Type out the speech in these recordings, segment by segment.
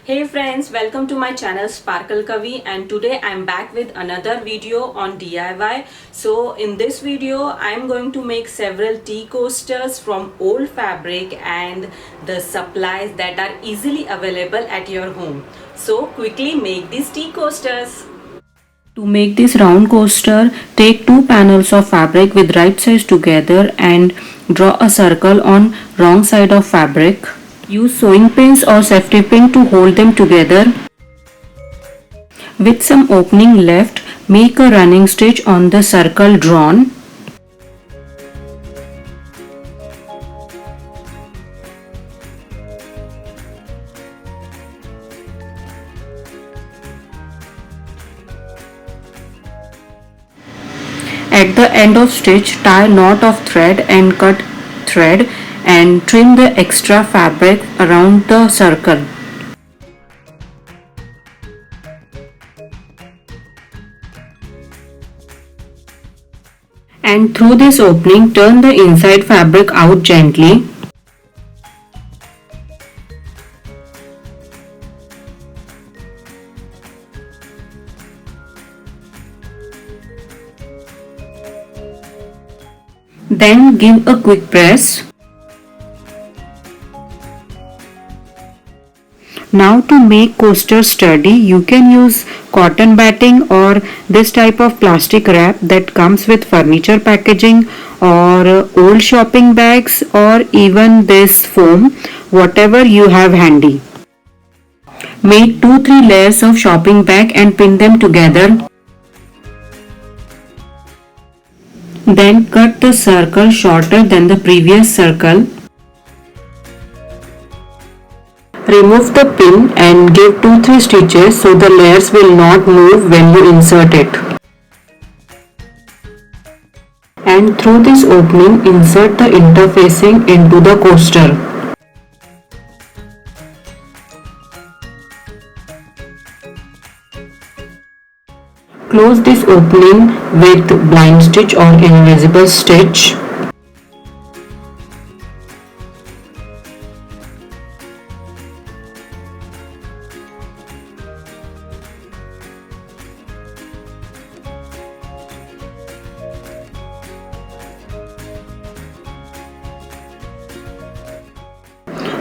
Hey friends, welcome to my channel Sparkle Kavi, and today I'm back with another video on DIY. So in this video I'm going to make several tea coasters from old fabric and the supplies that are easily available at your home. So quickly make these tea coasters. To make this round coaster, take two panels of fabric with right sides together and draw a circle on wrong side of fabric. Use sewing pins or safety pin to hold them together. With some opening left, make a running stitch on the circle drawn. At the end of stitch, tie knot of thread and cut thread and trim the extra fabric around the circle. And through this opening, turn the inside fabric out gently. Then give a quick press. Now to make coaster sturdy, you can use cotton batting or this type of plastic wrap that comes with furniture packaging or old shopping bags or even this foam, whatever you have handy. Make 2-3 layers of shopping bag and pin them together. Then cut the circle shorter than the previous circle. Remove the pin and give 2-3 stitches so the layers will not move when you insert it. And through this opening, insert the interfacing into the coaster. Close this opening with blind stitch or invisible stitch.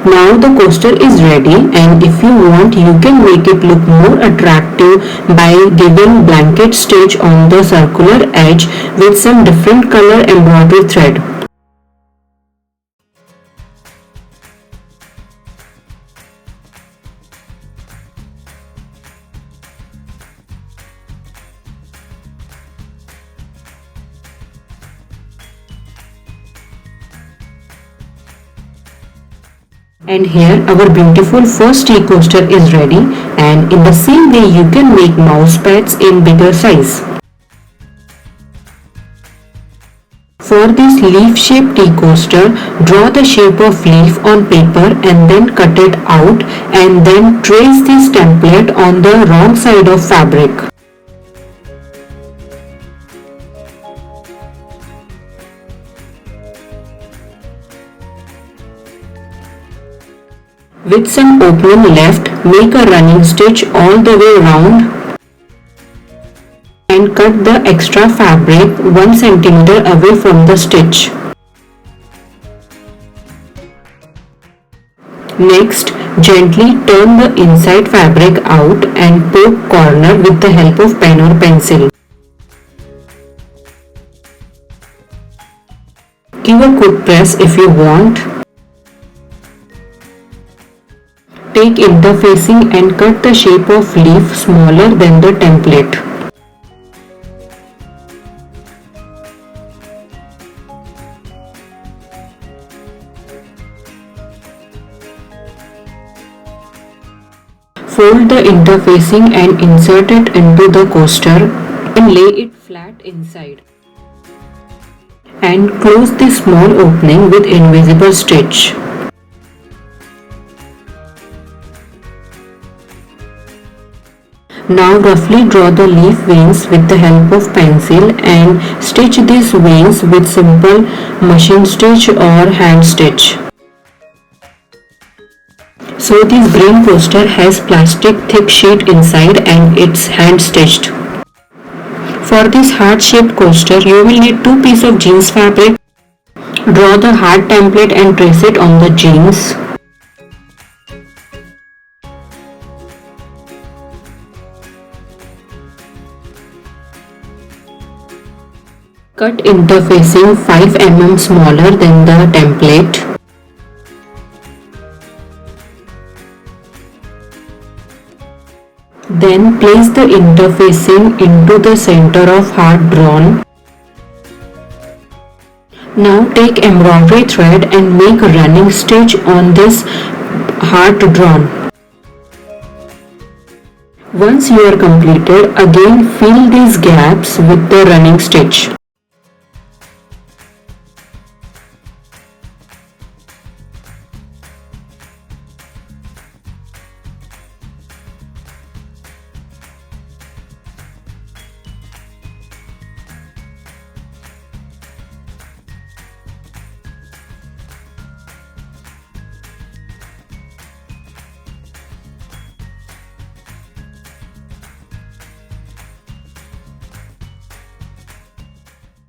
Now the coaster is ready, and if you want you can make it look more attractive by giving blanket stitch on the circular edge with some different color embroidery thread. And here our beautiful first tea coaster is ready, and in the same way you can make mouse pads in bigger size. For this leaf shaped tea coaster, draw the shape of leaf on paper and then cut it out, and then trace this template on the wrong side of fabric. With some opening left, make a running stitch all the way round and cut the extra fabric 1 cm away from the stitch. Next, gently turn the inside fabric out and poke corner with the help of pen or pencil. Give a quick press if you want. Take interfacing and cut the shape of leaf smaller than the template. Fold the interfacing and insert it into the coaster and lay it flat inside. And close the small opening with invisible stitch. Now roughly draw the leaf wings with the help of pencil and stitch these wings with simple machine stitch or hand stitch. So this green coaster has plastic thick sheet inside and it's hand stitched. For this heart shaped coaster, you will need 2 pieces of jeans fabric. Draw the heart template and trace it on the jeans. Cut interfacing 5 mm smaller than the template. Then place the interfacing into the center of heart drawn. Now take embroidery thread and make a running stitch on this heart drawn. Once you are completed, again fill these gaps with the running stitch.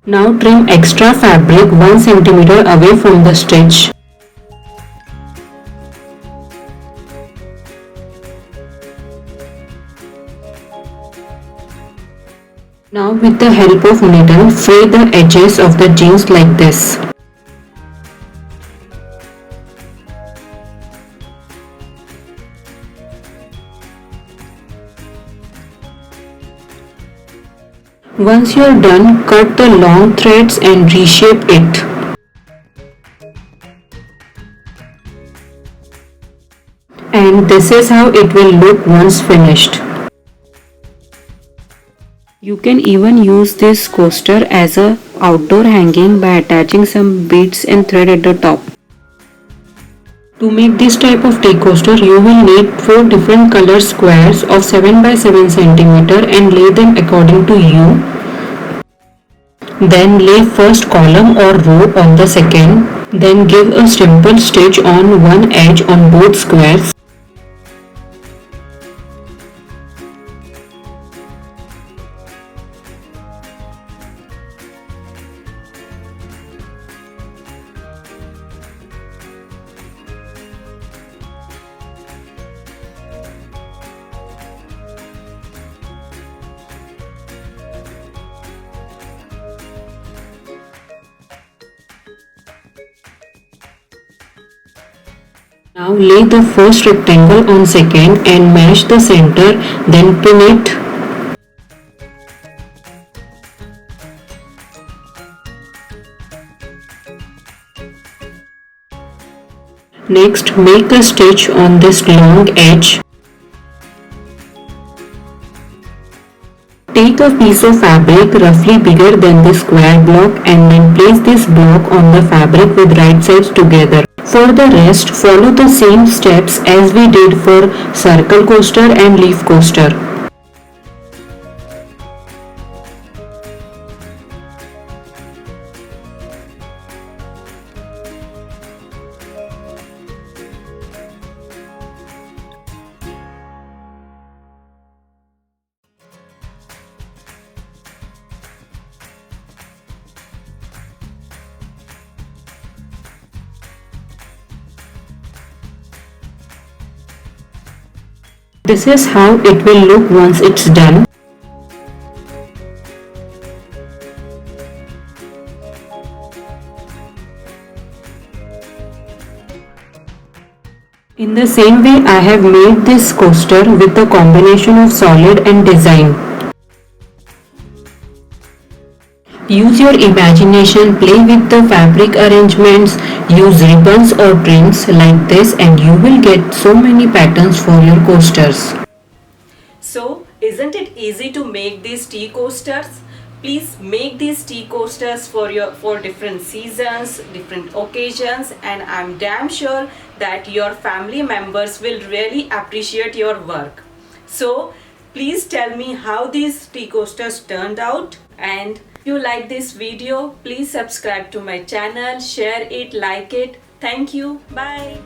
Now trim extra fabric 1 cm away from the stitch. Now with the help of needle, fray the edges of the jeans like this. Once you are done, cut the long threads and reshape it. And this is how it will look once finished. You can even use this coaster as a outdoor hanging by attaching some beads and thread at the top. To make this type of tea coaster, you will need 4 different color squares of 7 by 7 cm and lay them according to you. Then lay first column or row on the second. Then give a simple stitch on one edge on both squares. Now lay the first rectangle on second and match the center, then pin it. Next, make a stitch on this long edge. Take a piece of fabric roughly bigger than the square block and then place this block on the fabric with right sides together. For the rest, follow the same steps as we did for circle coaster and leaf coaster. This is how it will look once it's done. In the same way, I have made this coaster with a combination of solid and design. Use your imagination, play with the fabric arrangements, use ribbons or trims like this and you will get so many patterns for your coasters. So, isn't it easy to make these tea coasters? Please make these tea coasters for different seasons, different occasions, and I'm damn sure that your family members will really appreciate your work. So, please tell me how these tea coasters turned out, and if you like this video, please subscribe to my channel, share it, like it. Thank you. Bye.